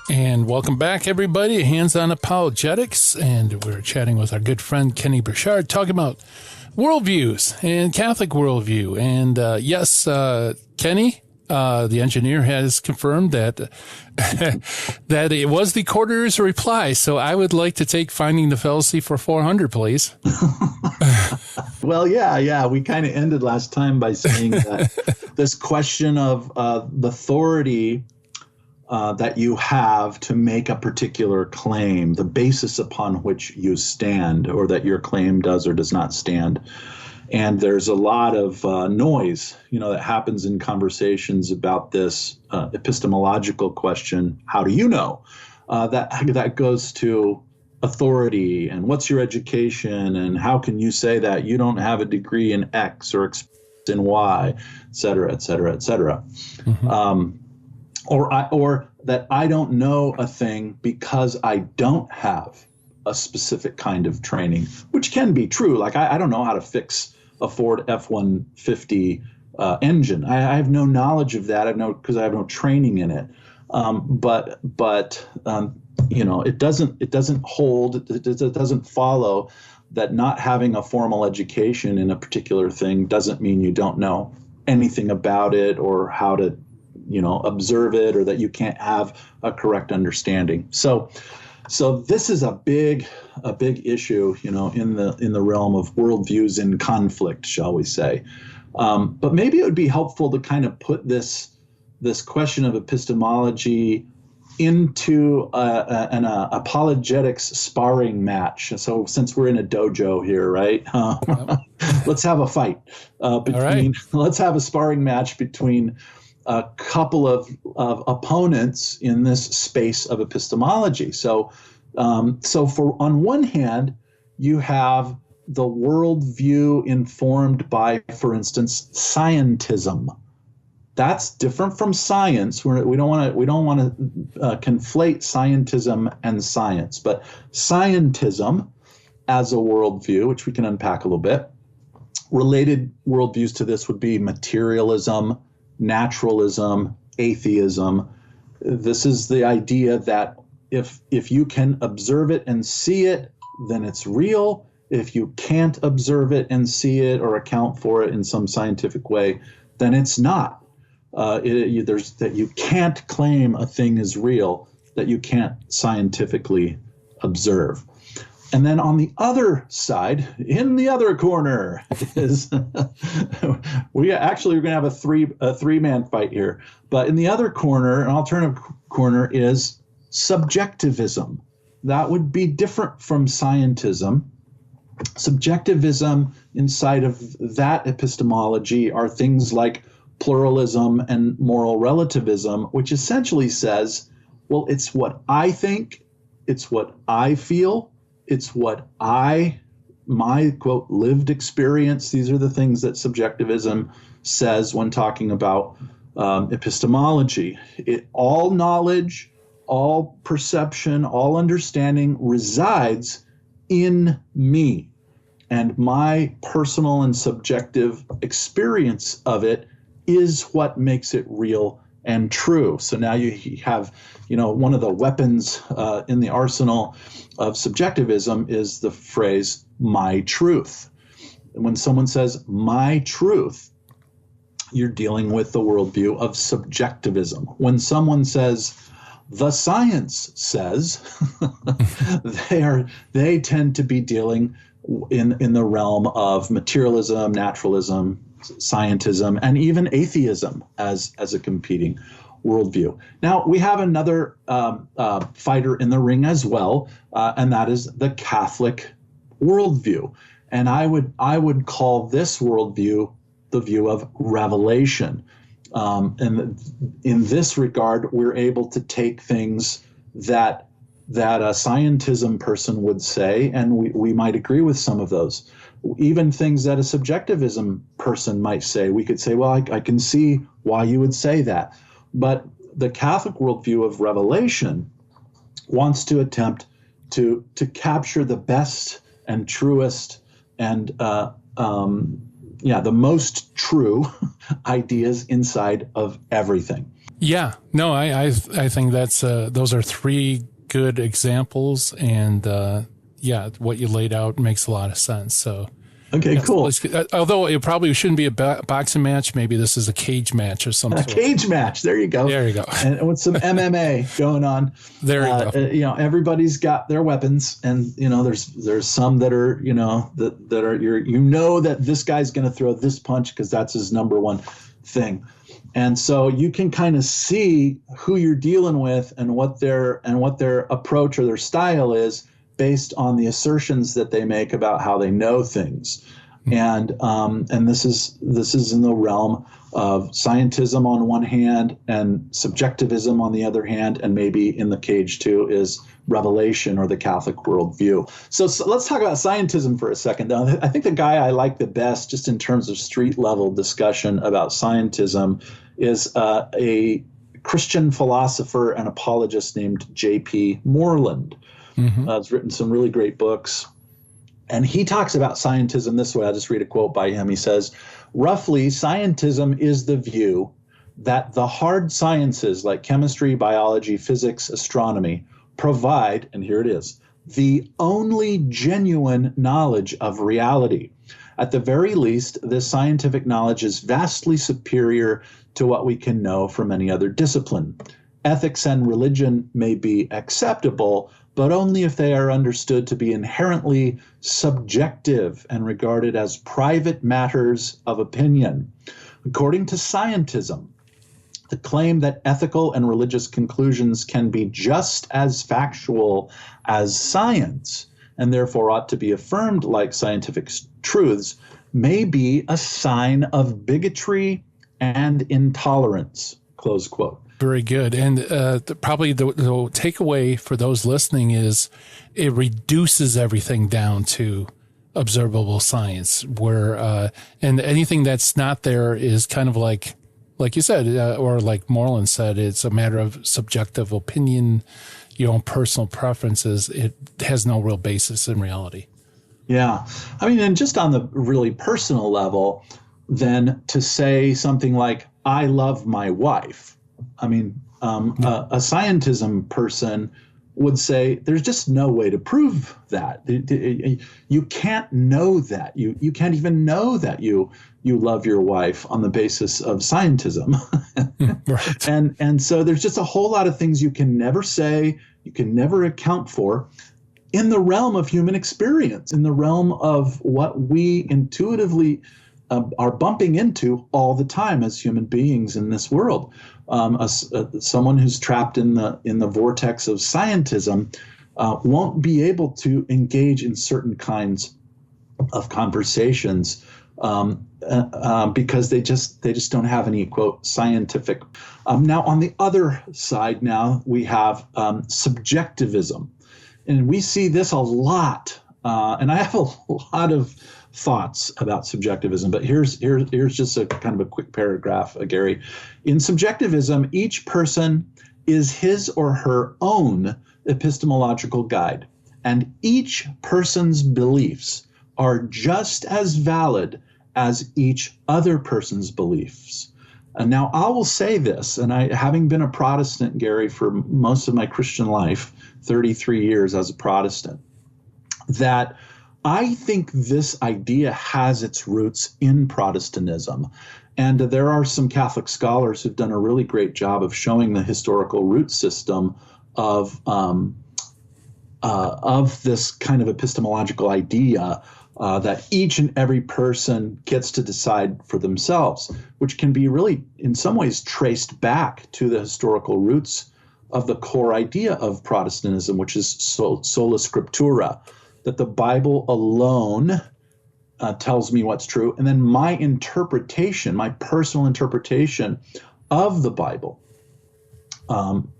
And welcome back, everybody. Hands-on Apologetics, and we're chatting with our good friend Kenny Burchard, talking about worldviews and Catholic worldview. And yes, Kenny, the engineer, has confirmed that that it was the quarter's reply. So I would like to take Finding the Fallacy for 400, please. Well, yeah. We kind of ended last time by saying that this question of the authority that you have to make a particular claim, the basis upon which you stand, or that your claim does or does not stand. And there's a lot of noise, that happens in conversations about this epistemological question. How do you know? That goes to authority and what's your education and how can you say that you don't have a degree in X or in Y, et cetera, et cetera, et cetera. Mm-hmm. Or that I don't know a thing because I don't have a specific kind of training, which can be true. Like I don't know how to fix a Ford F-150 engine. I have no knowledge of that. Because I have no training in it. But it doesn't hold. It doesn't follow that not having a formal education in a particular thing doesn't mean you don't know anything about it or how to observe it, or that you can't have a correct understanding. So this is a big issue, in the realm of worldviews in conflict, shall we say? But maybe it would be helpful to kind of put this question of epistemology into an apologetics sparring match. So since we're in a dojo here, right? Let's have a fight Let's have a sparring match between a couple of opponents in this space of epistemology. So for on one hand, you have the worldview informed by, for instance, scientism. That's different from science. We don't want to conflate scientism and science, but scientism as a worldview, which we can unpack a little bit. Related worldviews to this would be materialism, naturalism, atheism. This is the idea that if you can observe it and see it, then it's real. If you can't observe it and see it or account for it in some scientific way, then it's not. That you can't claim a thing is real that you can't scientifically observe. And then on the other side, in the other corner, is we're going to have a three-man fight here. But in the other corner, an alternative corner, is subjectivism. That would be different from scientism. Subjectivism inside of that epistemology are things like pluralism and moral relativism, which essentially says, well, it's what I think, it's what I feel, it's what my quote lived experience. These are the things that subjectivism says when talking about epistemology. All knowledge, all perception, all understanding resides in me, and my personal and subjective experience of it is what makes it real and true. So now you have, one of the weapons in the arsenal of subjectivism is the phrase, my truth. And when someone says my truth, you're dealing with the worldview of subjectivism. When someone says the science says, they tend to be dealing in the realm of materialism, naturalism, scientism, and even atheism as a competing worldview. Now, we have another fighter in the ring as well, and that is the Catholic worldview. And I would call this worldview the view of revelation. And in this regard, we're able to take things that a scientism person would say, and we might agree with some of those. Even things that a subjectivism person might say, we could say, well, I can see why you would say that. But the Catholic worldview of revelation wants to attempt to capture the best and truest and the most true ideas inside of everything. Yeah, no, I think that's those are three good examples, and yeah, what you laid out makes a lot of sense. So, Okay, yes, cool. although it probably shouldn't be a boxing match, maybe this is a cage match or something. A cage match. There you go. There you go. And with some MMA going on. There you go. You know, everybody's got their weapons, and you know, there's some that are, you know, that are that this guy's going to throw this punch because that's his number one thing. And so you can kind of see who you're dealing with and what their approach or their style is based on the assertions that they make about how they know things. And this is in the realm of scientism on one hand and subjectivism on the other hand, and maybe in the cage too is revelation or the Catholic worldview. So let's talk about scientism for a second. I think the guy I like the best, just in terms of street level discussion about scientism, is a Christian philosopher and apologist named J.P. Moreland. Has written some really great books. And he talks about scientism this way. I'll just read a quote by him. He says, roughly, scientism is the view that the hard sciences like chemistry, biology, physics, astronomy provide, and here it is, the only genuine knowledge of reality. At the very least, this scientific knowledge is vastly superior to what we can know from any other discipline. Ethics and religion may be acceptable, but only if they are understood to be inherently subjective and regarded as private matters of opinion. According to scientism, the claim that ethical and religious conclusions can be just as factual as science, and therefore ought to be affirmed like scientific truths, may be a sign of bigotry and intolerance, close quote. Very good. And probably the takeaway for those listening is it reduces everything down to observable science, where and anything that's not there is kind of like you said, or like Moreland said, it's a matter of subjective opinion, your own personal preferences. It has no real basis in reality. Yeah. I mean, and just on the really personal level, then to say something like, I love my wife. I mean, a scientism person would say there's just no way to prove that. You can't know that. You can't even know that you love your wife on the basis of scientism. Right. And so there's just a whole lot of things you can never say, you can never account for in the realm of human experience, in the realm of what we intuitively are bumping into all the time as human beings in this world. Someone who's trapped in the vortex of scientism won't be able to engage in certain kinds of conversations because they just don't have any, quote, scientific. Now, on the other side, now we have subjectivism, and we see this a lot. And I have a lot of thoughts about subjectivism, but here's just a kind of a quick paragraph, Gary. In subjectivism, each person is his or her own epistemological guide, and each person's beliefs are just as valid as each other person's beliefs. And now I will say this, and I, having been a Protestant, Gary, for most of my Christian life, 33 years as a Protestant, that I think this idea has its roots in Protestantism. And there are some Catholic scholars who've done a really great job of showing the historical root system of this kind of epistemological idea that each and every person gets to decide for themselves, which can be really, in some ways, traced back to the historical roots of the core idea of Protestantism, which is sola scriptura, that the Bible alone tells me what's true, and then my interpretation, my personal interpretation of the Bible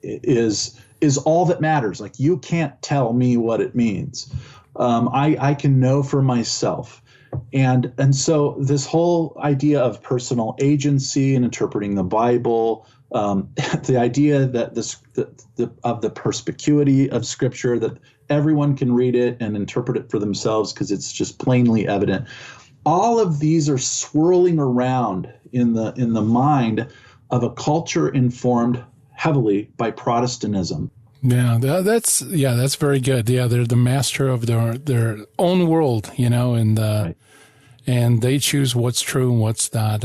is all that matters. Like, you can't tell me what it means. I can know for myself. And so this whole idea of personal agency and interpreting the Bible, the idea that of the perspicuity of Scripture, that everyone can read it and interpret it for themselves because it's just plainly evident. All of these are swirling around in the mind of a culture informed heavily by Protestantism. Yeah, that's very good. Yeah, they're the master of their own world, and Right. and they choose what's true and what's not.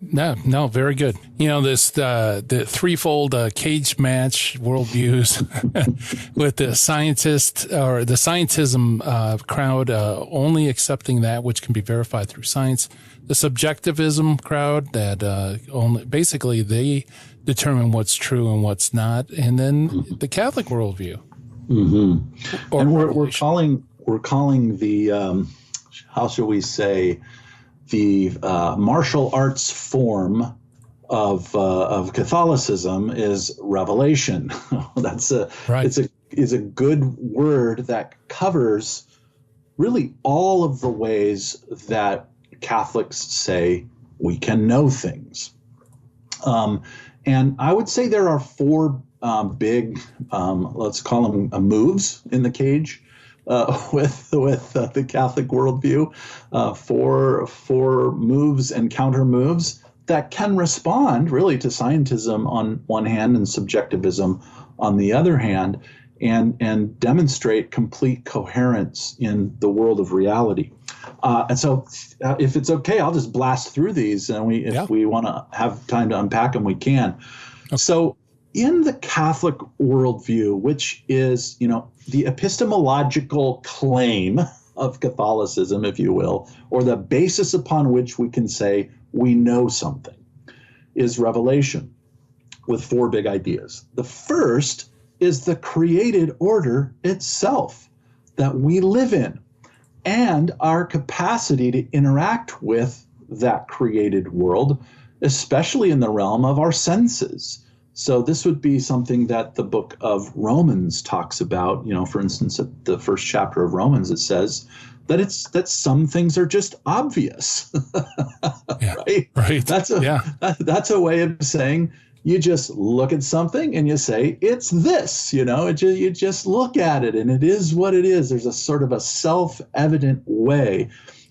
No, very good. This the threefold cage match worldviews with the scientist or the scientism crowd only accepting that which can be verified through science. The subjectivism crowd that only basically they determine what's true and what's not, and then the Catholic worldview. Mm-hmm. And we're calling the how shall we say, the martial arts form of Catholicism is revelation. That's Right. It's a good word that covers really all of the ways that Catholics say we can know things. And I would say there are four big, let's call them moves in the cage with the Catholic worldview. Four moves and counter moves that can respond really to scientism on one hand and subjectivism on the other hand, and demonstrate complete coherence in the world of reality. And so, if it's okay, I'll just blast through these, and if we want to have time to unpack them, we can. Okay. So, in the Catholic worldview, which is, the epistemological claim of Catholicism, if you will, or the basis upon which we can say we know something, is revelation, with four big ideas. The first is the created order itself that we live in, and our capacity to interact with that created world, especially in the realm of our senses. So this would be something that the book of Romans talks about. For instance, at the first chapter of Romans, it says that some things are just obvious. Yeah, right. That's a way of saying you just look at something and you say, it's this, you just look at it and it is what it is. There's a sort of a self-evident way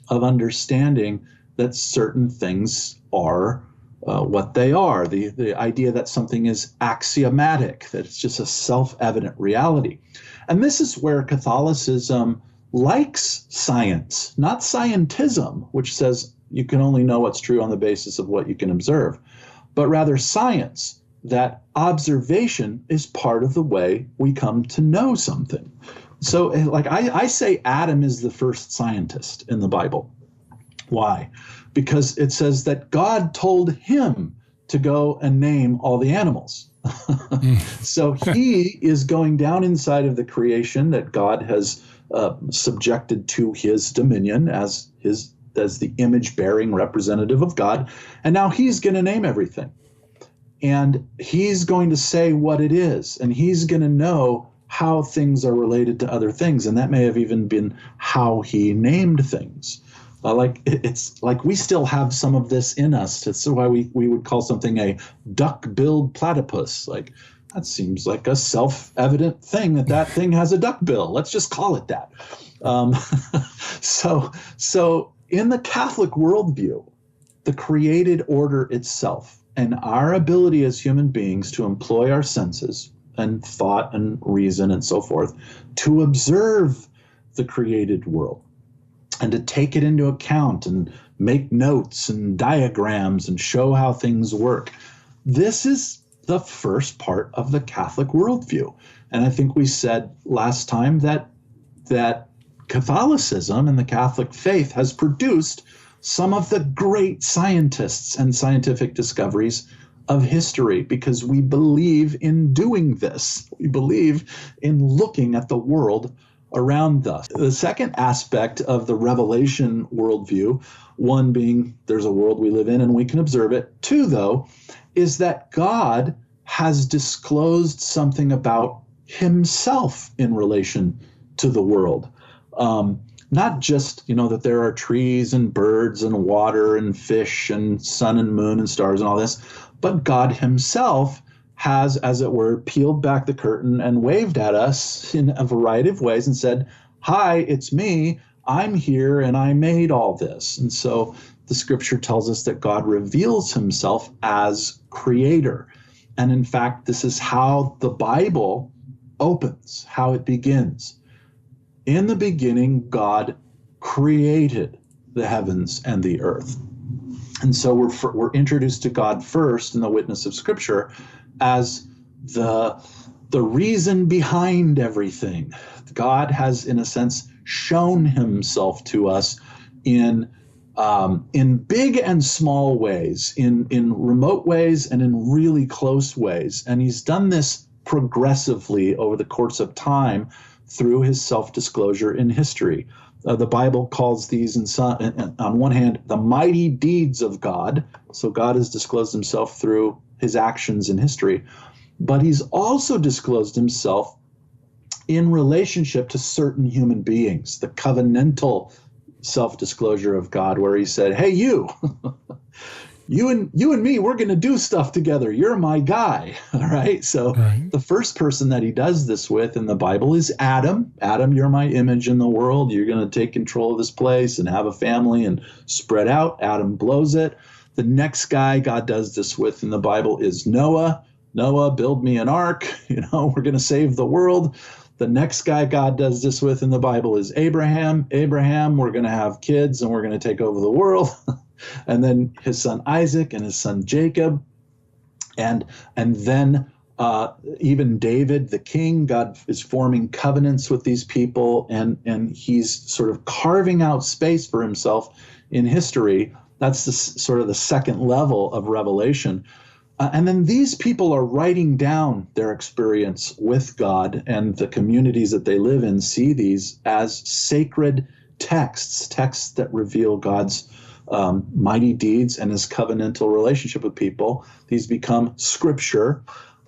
of understanding that certain things are what they are. The idea that something is axiomatic, that it's just a self-evident reality. And this is where Catholicism likes science, not scientism, which says you can only know what's true on the basis of what you can observe, but rather science, that observation is part of the way we come to know something. So like I say Adam is the first scientist in the Bible. Why? Because it says that God told him to go and name all the animals. So he is going down inside of the creation that God has subjected to his dominion as the image-bearing representative of God. And now he's going to name everything. And he's going to say what it is. And he's going to know how things are related to other things. And that may have even been how he named things. It's like we still have some of this in us. That's why we would call something a duck-billed platypus. Like, that seems like a self-evident thing that thing has a duck bill. Let's just call it that. So in the Catholic worldview, the created order itself and our ability as human beings to employ our senses and thought and reason and so forth to observe the created world and to take it into account and make notes and diagrams and show how things work. This is the first part of the Catholic worldview. And I think we said last time that Catholicism and the Catholic faith has produced some of the great scientists and scientific discoveries of history, because we believe in doing this. We believe in looking at the world around us. The second aspect of the revelation worldview, one being there's a world we live in and we can observe it. Two, though, is that God has disclosed something about himself in relation to the world. Not just, that there are trees and birds and water and fish and sun and moon and stars and all this, but God himself has, as it were, peeled back the curtain and waved at us in a variety of ways and said, hi, it's me. I'm here and I made all this. And so the scripture tells us that God reveals himself as creator. And in fact, this is how the Bible opens, how it begins. In the beginning, God created the heavens and the earth. And so we're introduced to God first in the witness of Scripture as the reason behind everything. God has, in a sense, shown himself to us in big and small ways, in remote ways and in really close ways. And he's done this progressively over the course of time through his self-disclosure in history. The Bible calls these, on one hand, the mighty deeds of God. So God has disclosed himself through his actions in history. But he's also disclosed himself in relationship to certain human beings, the covenantal self-disclosure of God, where he said, hey, you and me, we're going to do stuff together. You're my guy. All right. So The first person that he does this with in the Bible is Adam. Adam, you're my image in the world. You're going to take control of this place and have a family and spread out. Adam blows it. The next guy God does this with in the Bible is Noah. Noah, build me an ark. We're going to save the world. The next guy God does this with in the Bible is Abraham. Abraham, we're going to have kids and we're going to take over the world. And then his son Isaac and his son Jacob. And then even David, the king, God is forming covenants with these people, and he's sort of carving out space for himself in history. That's sort of the second level of revelation. And then these people are writing down their experience with God, and the communities that they live in see these as sacred texts that reveal God's mighty deeds and his covenantal relationship with people. These become scripture.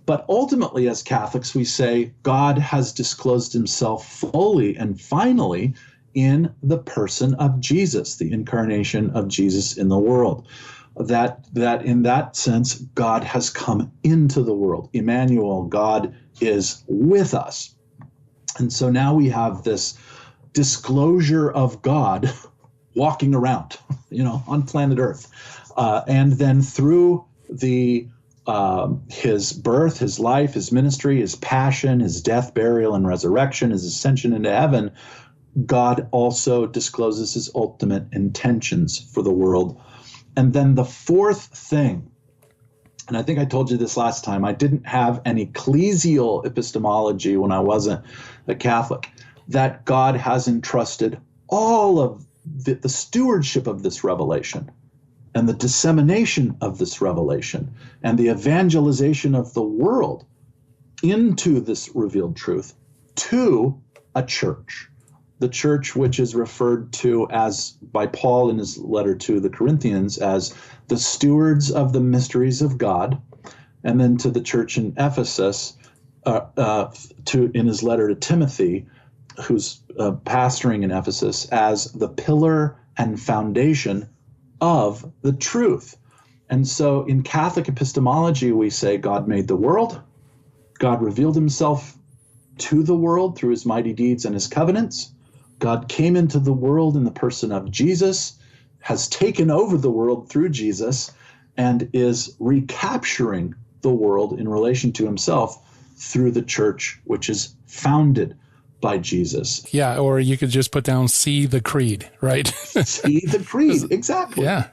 But ultimately, as Catholics, we say God has disclosed himself fully and finally in the person of Jesus, the incarnation of Jesus in the world. That in that sense, God has come into the world. Emmanuel, God is with us. And so now we have this disclosure of God walking around, on planet Earth. And then through his birth, his life, his ministry, his passion, his death, burial, and resurrection, his ascension into heaven, God also discloses his ultimate intentions for the world. And then the fourth thing, and I think I told you this last time, I didn't have an ecclesial epistemology when I wasn't a Catholic, that God has entrusted all of the stewardship of this revelation and the dissemination of this revelation and the evangelization of the world into this revealed truth to a church. The church, which is referred to as by Paul in his letter to the Corinthians as the stewards of the mysteries of God, and then to the church in Ephesus, in his letter to Timothy, who's pastoring in Ephesus, as the pillar and foundation of the truth. And so in Catholic epistemology, we say God made the world, God revealed himself to the world through his mighty deeds and his covenants, God came into the world in the person of Jesus, has taken over the world through Jesus, and is recapturing the world in relation to himself through the church, which is founded by Jesus. Yeah, or you could just put down, see the creed, right? See the creed, exactly. Yeah.